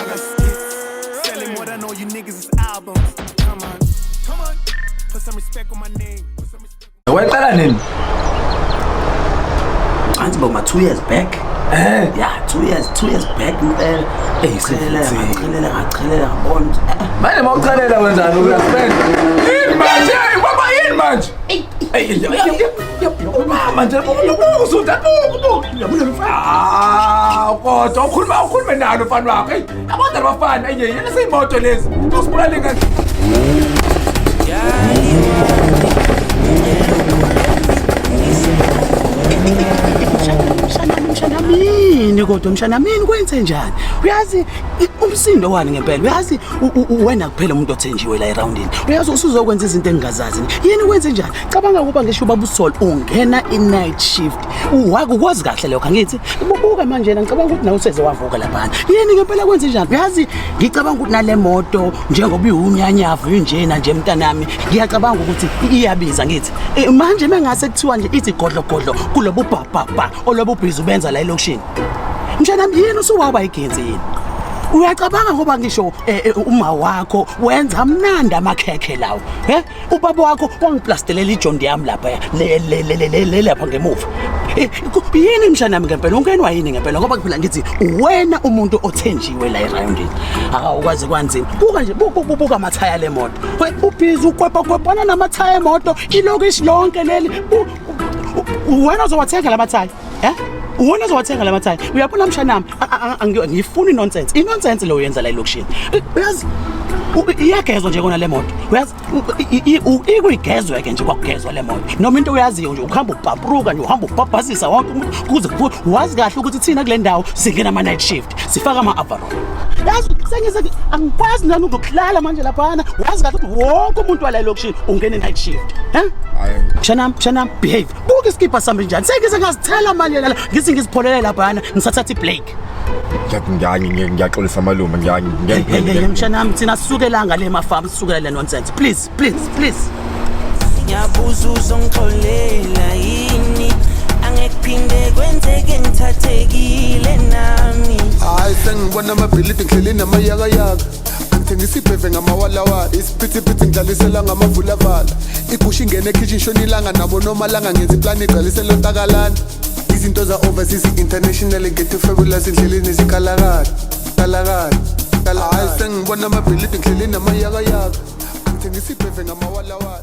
got skits selling more than all you niggas is albums. Come on, put some respect on my name. Waqala nini? Anti about my 2 years back. Yeah, 2 years back. Ngicela ngabona. Manje mawuchalela wenzani uyaspend? Yini manje? Baba yini manje? Manje usuza kodwa ukhuluma nalo mfana wakho. Abantu abafana yena seyimoto lezi. Usibulale ngani? Mshana mini kwenze njani? Uyazi umsindo wani ngempela? Uyazi wena kuphela umuntu othenjiwe la eroundini. Uyazi usuzokwenza izinto engingazazi. Yini kwenze njani? Cabanga ukuba ngisho ubaba uSol ungena i-night shift. Ukwazi kahle lokho angithi. Bubuka manje ngicabanga ukuthi nawe useze wavuka lapha. Yini ngempela kwenze njani? Uyazi ngicabanga ukuthi nale moto njengoba iwumnyanyavu injena nje mntanami. Ngiyacabanga ukuthi iyabiza ngithi. Manje mengase kuthiwa nje ithi godlo kulobu bhabha olobu bhizi ubenza la elokushini. Mshana yini usuwaba igenzi yini? Uyacabanga ngoba ngisho uma wakho wenza mnandi amakhekhe lawo. Ubaba wakho wangiplastelela ijondi yami lapha le lapha ngemuva. Yini mshana ngempela ungenwa yini ngempela ngoba kuphela ngithi wena umuntu othenjiwe la eroundini. Akwazi kwanzima. Buka nje buka amathaya le moto. Ubhizi ukwepha namathaya emoto ilokishi lonke leli. Wena uzowathenga lamathaya? Uwona uzowathenga lamathaya. Uyabona mshanami ngifuna inonsense. Inonsense lo yenza la elokushini. Uyazi iyagezwa nje kona le moto. Uyazi ikuyigezwe ke nje kwakugezwa le moto. Noma into uyaziyo nje ukuhamba ubhabruka nje uhamba ubhabhasisa wonke umuntu kuze wazi kahle ukuthi thina kule ndawo singena ama night shift. Sifaka ama overall. Yazi sengize angikwazi nani ukuhlala manje laphana. Wazi kahle ukuthi wonke umuntu wala elokushini ungena night shift. Mshanami behave. Buka iskipha sami njani? Sengize ngazithela manje la. Ngizipholele laphana ngisathatha ibreak. Ngiyaxolisa malume Mshanami thina sisuke langa le mafamu sisukela le nonsense. Please. Ngiyabuza uzongixolela yini angekuphinde kwenzeke ngithathekile nami. Hayi sengibona amabhilidi ngihleli namayaka. Ngithengisa ibheve ngamawalawala. Isiphithiphithi ngidlalisela ngamavulavala. Igusha ingene ekitchen shonilanga nabo nomalanga ngenza iplan igcwalisela ontakalana. Izinto za overseas international ngethe fabulous indleleni zikalakala. Hayi sengibona amabhilidi ngihleli namayaka. Ngithengisa ibheve ngamawalawala.